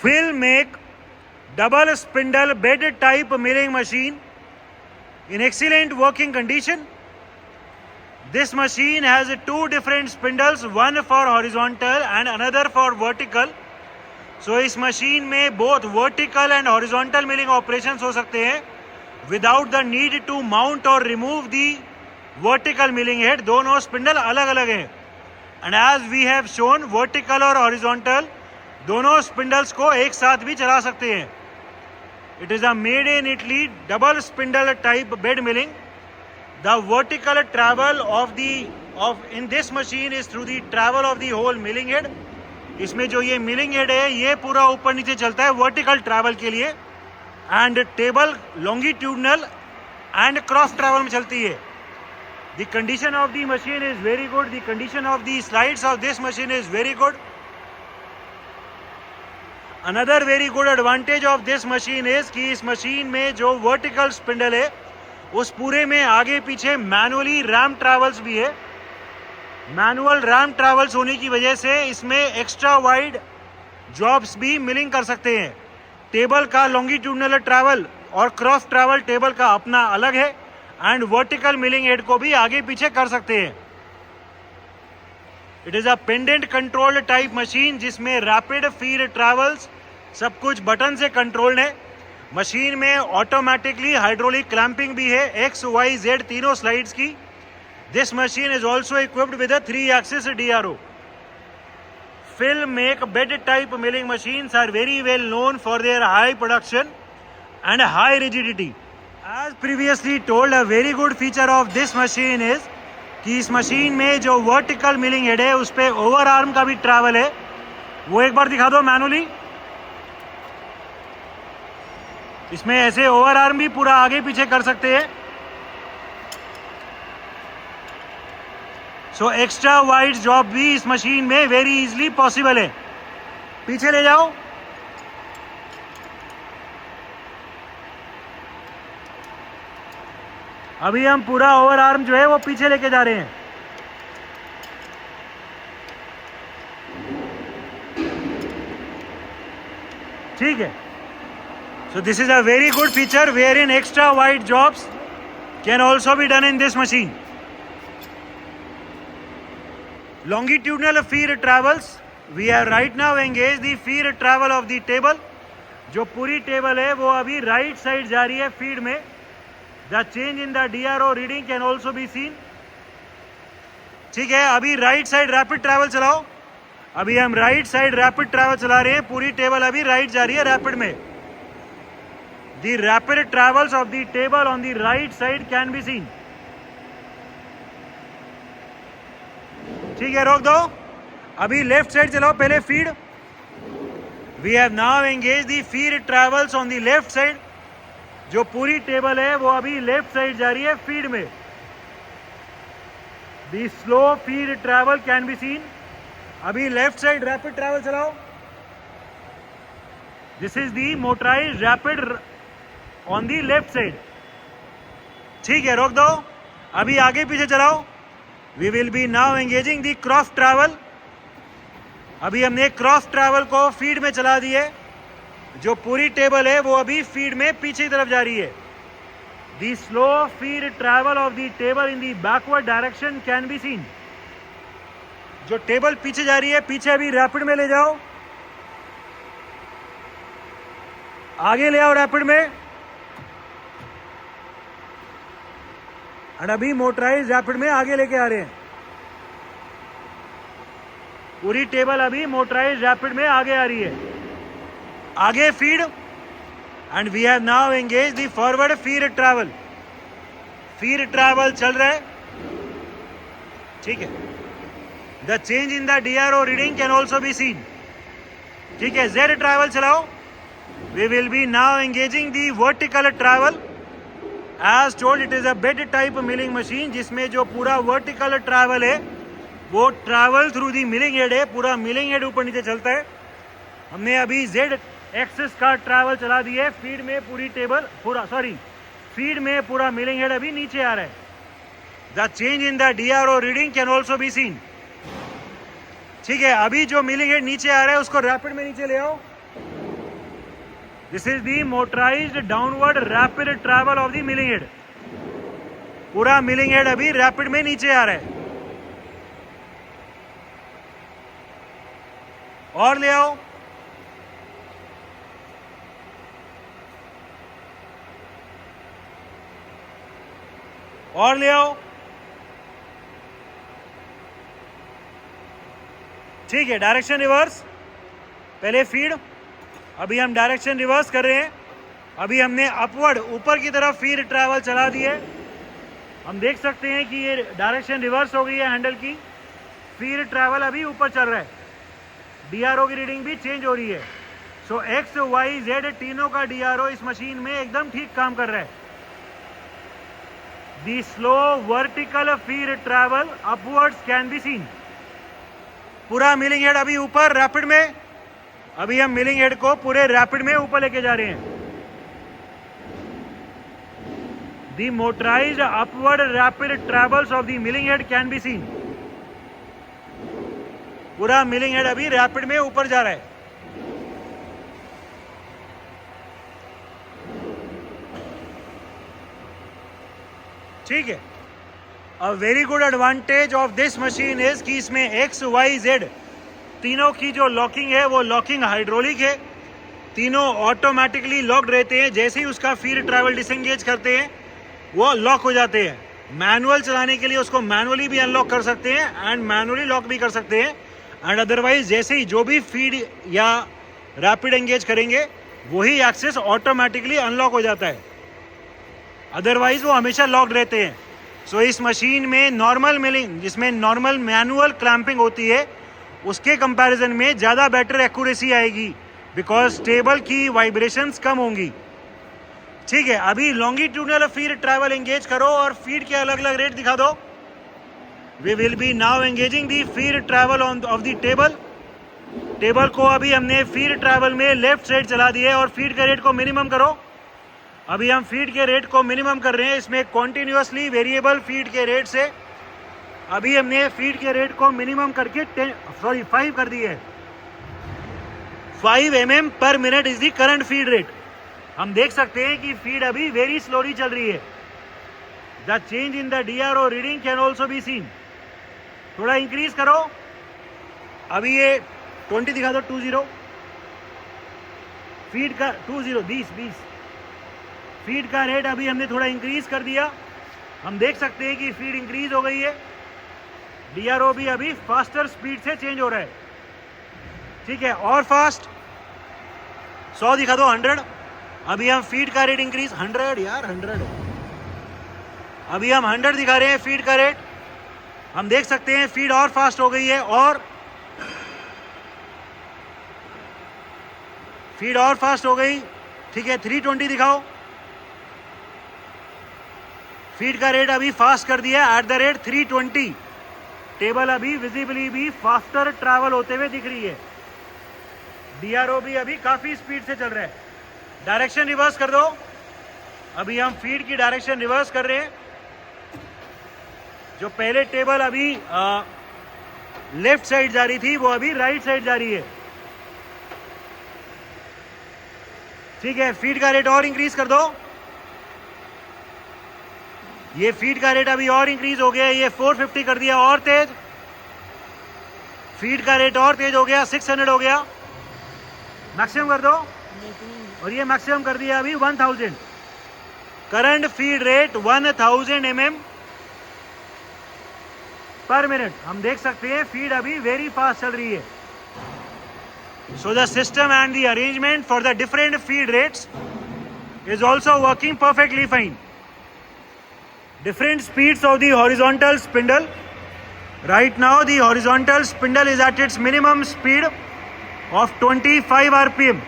Will make double spindle bed type milling machine in excellent working condition. This machine has two different spindles, one for horizontal and another for vertical. So इस machine में both vertical and horizontal milling operations हो सकते हैं without the need to mount or remove the vertical milling head. दोनों spindle अलग अलग हैं and as we have shown vertical और horizontal दोनों स्पिंडल्स को एक साथ भी चला सकते हैं. It is a made in Italy double spindle type bed milling. The vertical travel of in this machine is through the travel of the whole milling head. इसमें जो ये मिलिंग हेड है ये पूरा ऊपर नीचे चलता है वर्टिकल ट्रैवल के लिए and table longitudinal and cross travel में चलती है. The condition of the machine is very good. The condition of the slides of this machine is very good. Another very good advantage of this machine is कि इस machine में जो vertical spindle है उस पूरे में आगे पीछे मैनुअली रैम ट्रैवल्स भी है. मैनुअल रैम ट्रैवल्स होने की वजह से इसमें एक्स्ट्रा वाइड जॉब्स भी मिलिंग कर सकते हैं. टेबल का लॉन्गिट्यूडनल ट्रैवल और क्रॉस ट्रैवल टेबल का अपना अलग है एंड वर्टिकल मिलिंग हेड को भी आगे पीछे कर सकते हैं. It is a pendant controlled type machine जिसमें रैपिड फीड ट्रैवल्स सब कुछ बटन से कंट्रोल्ड है. मशीन में ऑटोमेटिकली हाइड्रोलिक क्लैंपिंग भी है एक्स वाई जेड तीनों स्लाइड्स की. This machine is also equipped with a 3-axis DRO. Film make bed type milling machines are very well known for their high production and high rigidity. As previously told, a very good feature of this machine is कि इस machine में जो vertical milling head है उस पर over arm का भी travel है. वो एक बार दिखा दो मैनुअली. इसमें ऐसे ओवर आर्म भी पूरा आगे पीछे कर सकते हैं. सो एक्स्ट्रा वाइड जॉब भी इस मशीन में वेरी इजीली पॉसिबल है. पीछे ले जाओ. अभी हम पूरा ओवर आर्म जो है वो पीछे लेके जा रहे हैं. ठीक है. So this is a very good feature where in extra wide jobs can also be done in this machine. Longitudinal feed travels. We have right now engaged the feed travel of the table. जो पूरी table है वो अभी right side जा रही है feed में. The change in the DRO reading can also be seen. ठीक है. अभी राइट साइड रैपिड ट्रैवल चलाओ. अभी हम राइट साइड रैपिड ट्रैवल चला रहे हैं. पूरी टेबल अभी राइट जा रही है रैपिड में. The rapid travels of the table on the right side can be seen. ठीक है. रोक दो. अभी लेफ्ट साइड चलाओ पहले feed. We have now engage the feed travels on the left side. जो पूरी टेबल है वो अभी लेफ्ट साइड जा रही है फीड में. The slow feed travel can be seen. अभी लेफ्ट साइड रैपिड ट्रैवल चलाओ. This is the motorized rapid on the left side. ठीक है. रोक दो. अभी आगे पीछे चलाओ. We will be now engaging the cross travel. अभी हमने क्रॉस ट्रैवल को फीड में चला दिए. जो पूरी टेबल है वो अभी फीड में पीछे की तरफ जा रही है. The slow feed travel of the table in the backward direction can be seen. जो टेबल पीछे जा रही है पीछे अभी रैपिड में ले जाओ. आगे ले आओ रैपिड में. और अभी मोटराइज रैपिड में आगे लेके आ रहे हैं. पूरी टेबल अभी मोटराइज रैपिड में आगे आ रही है. आगे feed and we have now engage the forward feed travel. Feed travel चल रहा है. ठीक है. The change in the DRO reading can also be seen. ठीक है. जेड ट्रैवल चलाओ. We will be now engaging the vertical travel. As told, it is a bed type milling machine जिसमें जो पूरा वर्टिकल ट्रैवल है वो travel through the milling head है. पूरा मिलिंग हेड ऊपर नीचे चलता है. हमने अभी जेड एक्सिस का ट्रैवल चला दिया है. फीड में पूरी टेबल फीड में पूरा मिलिंग हेड अभी नीचे आ रहा है. The change in the DRO reading can also be seen. ठीक है. अभी जो मिलिंग हेड नीचे आ रहा है उसको रैपिड में नीचे ले आओ. This is the motorised downward rapid travel of the milling head. पूरा मिलिंग हेड अभी रैपिड में नीचे आ रहा है। और ले आओ। और ले आओ। ठीक है, डायरेक्शन रिवर्स। पहले फीड, अभी हम डायरेक्शन रिवर्स कर रहे हैं। अभी हमने अपवर्ड ऊपर की तरफ फीड ट्रैवल चला दी है। हम देख सकते हैं कि ये डायरेक्शन रिवर्स हो गई है हैंडल की। फीड ट्रैवल अभी ऊपर चल रहा है। डीआरओ की रीडिंग भी चेंज हो रही है। सो एक्स वाई जेड तीनों का डीआरओ इस मशीन में एकदम ठीक काम कर रहा है। The slow vertical feed travel upwards can be seen. पूरा मिलिंग हेड अभी ऊपर रैपिड में। अभी हम मिलिंग हेड को पूरे रैपिड में ऊपर लेके जा रहे हैं। The motorized upward rapid travels of the milling head can be seen. पूरा मिलिंग हेड अभी रैपिड में ऊपर जा रहा है। ठीक है। A very good advantage of this machine is कि इसमें एक्स वाई जेड तीनों की जो लॉकिंग है वो लॉकिंग हाइड्रोलिक है। तीनों ऑटोमेटिकली लॉक्ड रहते हैं। जैसे ही उसका फीड ट्रैवल डिसएंगेज करते हैं वो लॉक हो जाते हैं। मैनुअल चलाने के लिए उसको मैनुअली भी अनलॉक कर सकते हैं एंड मैनुअली लॉक भी कर सकते हैं। एंड अदरवाइज जैसे ही जो भी फीड या रैपिड एंगेज करेंगे वही एक्सेस ऑटोमेटिकली अनलॉक हो जाता है। अदरवाइज वो हमेशा लॉक्ड रहते हैं। सो इस मशीन में नॉर्मल मिलिंग, जिसमें नॉर्मल मैनुअल क्लैंपिंग होती है, उसके कंपैरिजन में ज़्यादा बेटर एक्यूरेसी आएगी बिकॉज टेबल की वाइब्रेशंस कम होंगी। ठीक है, अभी लॉन्गिट्यूडनल फीड ट्रैवल एंगेज करो और फीड के अलग अलग रेट दिखा दो। We will be now engaging the feed travel on off the table. Table को अभी हमने फीड ट्रैवल में लेफ्ट साइड चला दिया है और फीड के रेट को मिनिमम करो। अभी हम फीड के रेट को मिनिमम कर रहे हैं। इसमें कॉन्टिन्यूसली वेरिएबल फीड के रेट से अभी हमने फीड के रेट को मिनिमम करके 5 कर दिए है। 5 mm पर minute is the current feed rate. हम देख सकते हैं कि फीड अभी वेरी स्लोली चल रही है। The change in the DRO reading can also be scene. थोड़ा इंक्रीज करो। अभी ये 20 दिखा दो। 20 फीड का 20 फीड का रेट अभी हमने थोड़ा इंक्रीज कर दिया। हम देख सकते हैं कि फीड इंक्रीज हो गई है। डीआरओ भी अभी फास्टर स्पीड से चेंज हो रहा है। ठीक है, और फास्ट 100 दिखा दो। 100। अभी हम फीड का रेट इंक्रीज 100 यार 100। अभी हम 100 दिखा रहे हैं फीड का रेट। हम देख सकते हैं फीड और फास्ट हो गई है और फीड और फास्ट हो गई। ठीक है, 320 दिखाओ। फीड का रेट अभी फास्ट कर दिया एट द रेट 320। टेबल अभी विजिबली भी फास्टर ट्रैवल होते हुए दिख रही है। डीआरओ भी अभी काफी स्पीड से चल रहा है। डायरेक्शन रिवर्स कर दो। अभी हम फीड की डायरेक्शन रिवर्स कर रहे हैं। जो पहले टेबल अभी लेफ्ट साइड जा रही थी वो अभी राइट साइड जा रही है। ठीक है, फीड का रेट और इंक्रीज कर दो। ये फीड का रेट अभी और इंक्रीज हो गया। ये 450 कर दिया और तेज। फीड का रेट और तेज हो गया, 600 हो गया। मैक्सिमम कर दो और ये मैक्सिमम कर दिया अभी 1000। करंट फीड रेट 1000 mm पर मिनट। हम देख सकते हैं फीड अभी वेरी फास्ट चल रही है। So the system and the arrangement for the different feed rates is also working perfectly fine. Different speeds of the horizontal spindle. Right now the horizontal spindle is at its minimum speed of 25 rpm,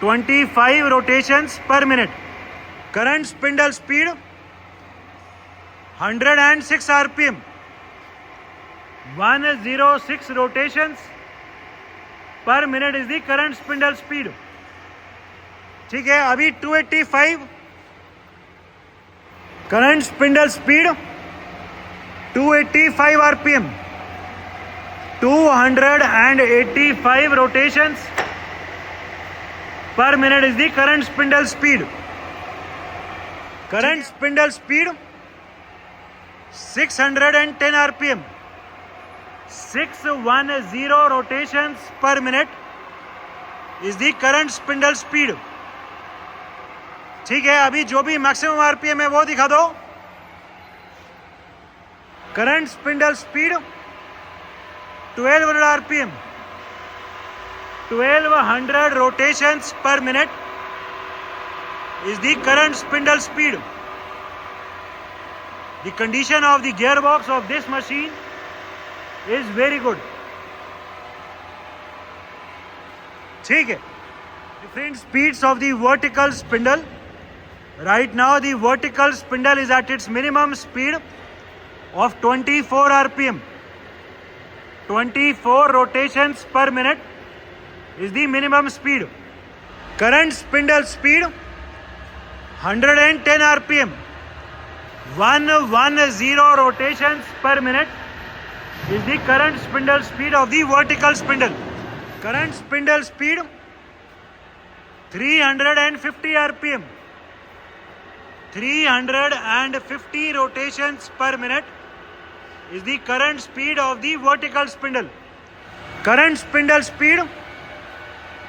25 rotations per minute. Current spindle speed 106 rpm, 106 rotations per minute is the current spindle speed. ठीक है, अभी 285 current spindle speed, 285 RPM, 285 rotations per minute is the current spindle speed. Current spindle speed 610 rpm, 610 rotations per minute is the current spindle speed. ठीक है, अभी जो भी maximum RPM है वो दिखा दो. Current spindle speed 1200 RPM, 1200 rotations per minute is the current spindle speed. The condition of the gearbox of this machine is very good. ठीक है. Different speeds of the vertical spindle. Right now the vertical spindle is at its minimum speed of 24 rpm. 24 rotations per minute is the minimum speed. Current spindle speed 110 rpm. 110 rotations per minute is the current spindle speed of the vertical spindle. Current spindle speed 350 rpm. 350 rotations per minute is the current speed of the vertical spindle. Current spindle speed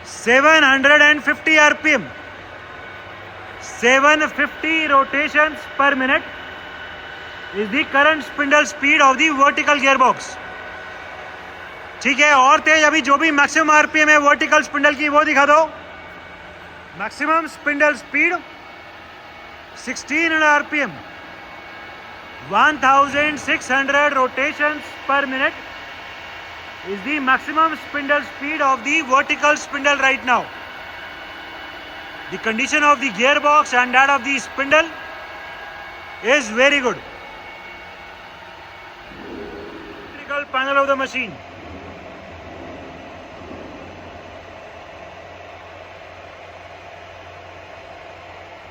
750 rpm. 750 rotations per minute is the current spindle speed of the vertical gearbox. ठीक है, और तेज अभी जो भी maximum RPM है vertical spindle की वो दिखा दो. Maximum spindle speed 1600 rpm, 1600 rotations per minute is the maximum spindle speed of the vertical spindle right now. The condition of the gearbox and that of the spindle is very good. Electrical panel of the machine.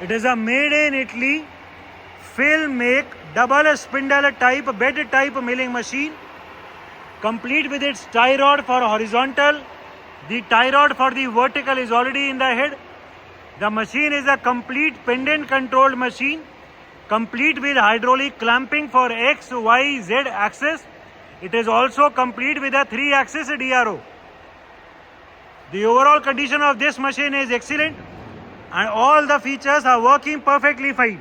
It is a made in Italy film make double spindle type bed type milling machine, complete with its tie rod for horizontal. The tie rod for the vertical is already in the head. The machine is a complete pendant controlled machine, complete with hydraulic clamping for X, Y, Z axis. It is also complete with a 3-axis DRO. The overall condition of this machine is excellent and all the features are working perfectly fine.